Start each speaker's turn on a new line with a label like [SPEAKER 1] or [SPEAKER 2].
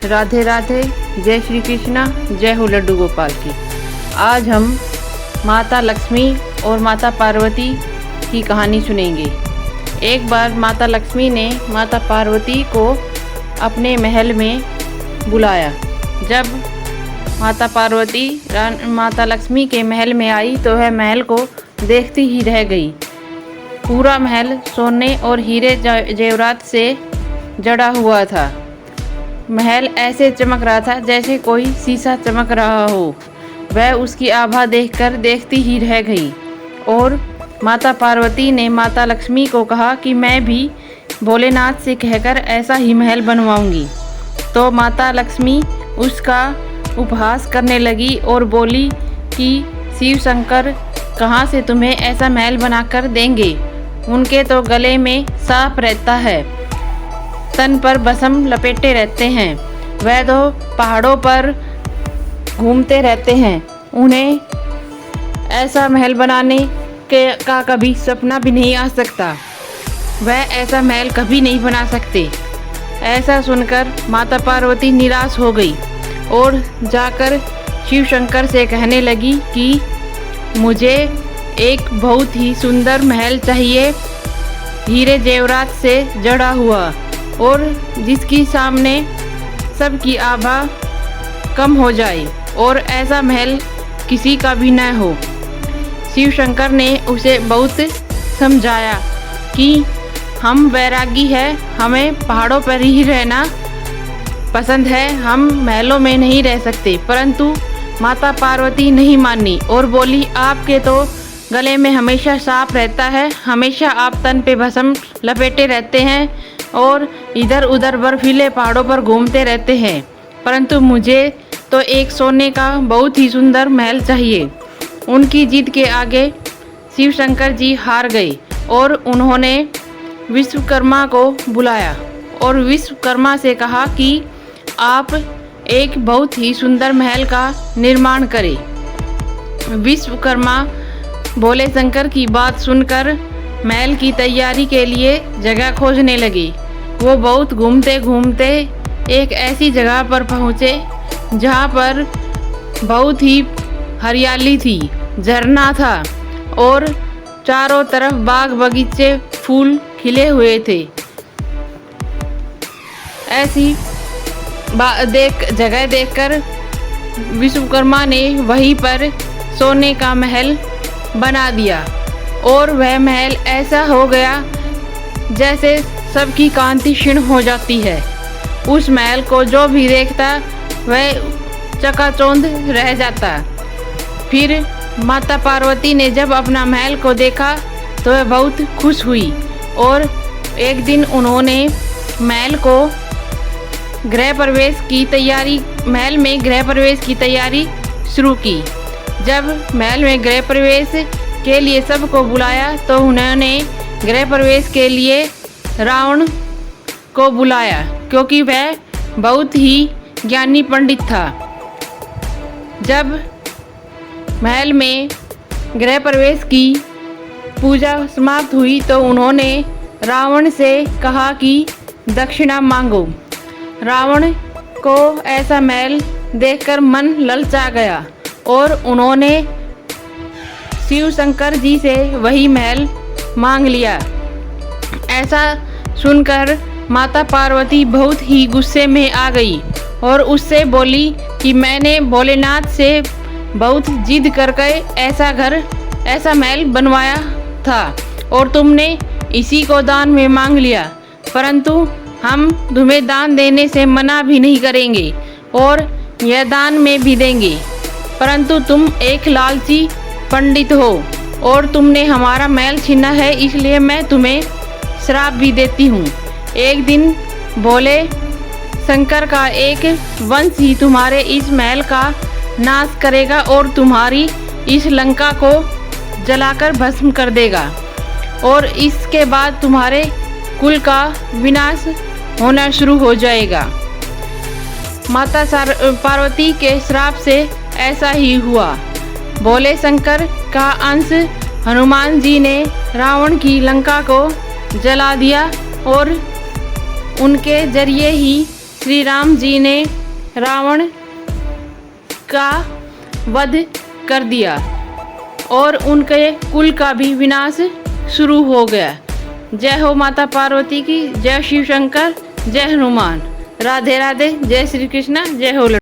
[SPEAKER 1] राधे राधे, जय श्री कृष्णा, जय हो लड्डू गोपाल की। आज हम माता लक्ष्मी और माता पार्वती की कहानी सुनेंगे। एक बार माता लक्ष्मी ने माता पार्वती को अपने महल में बुलाया। जब माता पार्वती माता लक्ष्मी के महल में आई तो वह महल को देखती ही रह गई। पूरा महल सोने और हीरे जेवरात से जड़ा हुआ था। महल ऐसे चमक रहा था जैसे कोई शीशा चमक रहा हो। वह उसकी आभा देखकर देखती ही रह गई और माता पार्वती ने माता लक्ष्मी को कहा कि मैं भी भोलेनाथ से कहकर ऐसा ही महल बनवाऊंगी। तो माता लक्ष्मी उसका उपहास करने लगी और बोली कि शिव शंकर कहाँ से तुम्हें ऐसा महल बनाकर देंगे। उनके तो गले में सांप रहता है, तन पर भस्म लपेटे रहते हैं। वह तो पहाड़ों पर घूमते रहते हैं। उन्हें ऐसा महल बनाने का कभी सपना भी नहीं आ सकता। वह ऐसा महल कभी नहीं बना सकते। ऐसा सुनकर माता पार्वती निराश हो गई और जाकर शिव शंकर से कहने लगी कि मुझे एक बहुत ही सुंदर महल चाहिए, हीरे जेवरात से जड़ा हुआ और जिसकी सामने सबकी आभा कम हो जाए और ऐसा महल किसी का भी न हो। शिव शंकर ने उसे बहुत समझाया कि हम वैरागी है, हमें पहाड़ों पर ही रहना पसंद है, हम महलों में नहीं रह सकते। परंतु माता पार्वती नहीं मानी और बोली आपके तो गले में हमेशा सांप रहता है, हमेशा आप तन पे भस्म लपेटे रहते हैं और इधर उधर बर्फीले पहाड़ों पर घूमते रहते हैं, परंतु मुझे तो एक सोने का बहुत ही सुंदर महल चाहिए। उनकी जिद के आगे शिव शंकर जी हार गए और उन्होंने विश्वकर्मा को बुलाया और विश्वकर्मा से कहा कि आप एक बहुत ही सुंदर महल का निर्माण करें। विश्वकर्मा भोले शंकर की बात सुनकर महल की तैयारी के लिए जगह खोजने लगे। वो बहुत घूमते घूमते एक ऐसी जगह पर पहुँचे जहाँ पर बहुत ही हरियाली थी, झरना था और चारों तरफ बाग बगीचे फूल खिले हुए थे। ऐसी जगह देखकर विश्वकर्मा ने वहीं पर सोने का महल बना दिया और वह महल ऐसा हो गया जैसे सबकी कांति क्षीण हो जाती है। उस महल को जो भी देखता वह चकाचौंध रह जाता। फिर माता पार्वती ने जब अपना महल को देखा तो वह बहुत खुश हुई और एक दिन उन्होंने महल में गृह प्रवेश की तैयारी शुरू की। जब महल में गृह प्रवेश के लिए सबको बुलाया तो उन्होंने गृह प्रवेश के लिए रावण को बुलाया क्योंकि वह बहुत ही ज्ञानी पंडित था। जब महल में गृह प्रवेश की पूजा समाप्त हुई तो उन्होंने रावण से कहा कि दक्षिणा मांगो। रावण को ऐसा महल देखकर मन ललचा गया और उन्होंने शिव शंकर जी से वही महल मांग लिया। ऐसा सुनकर माता पार्वती बहुत ही गुस्से में आ गई और उससे बोली कि मैंने भोलेनाथ से बहुत जिद करके ऐसा महल बनवाया था और तुमने इसी को दान में मांग लिया, परंतु हम तुम्हें दान देने से मना भी नहीं करेंगे और यह दान में भी देंगे, परंतु तुम एक लालची पंडित हो और तुमने हमारा महल छीना है, इसलिए मैं तुम्हें श्राप भी देती हूँ। एक दिन भोले शंकर का एक वंश ही तुम्हारे इस महल का नाश करेगा और तुम्हारी इस लंका को जलाकर भस्म कर देगा और इसके बाद तुम्हारे कुल का विनाश होना शुरू हो जाएगा। माता पार्वती के श्राप से ऐसा ही हुआ। भोले शंकर का अंश हनुमान जी ने रावण की लंका को जला दिया और उनके जरिए ही श्री राम जी ने रावण का वध कर दिया और उनके कुल का भी विनाश शुरू हो गया। जय हो माता पार्वती की, जय शिव शंकर, जय हनुमान। राधे राधे, जय श्री कृष्णा, जय हो।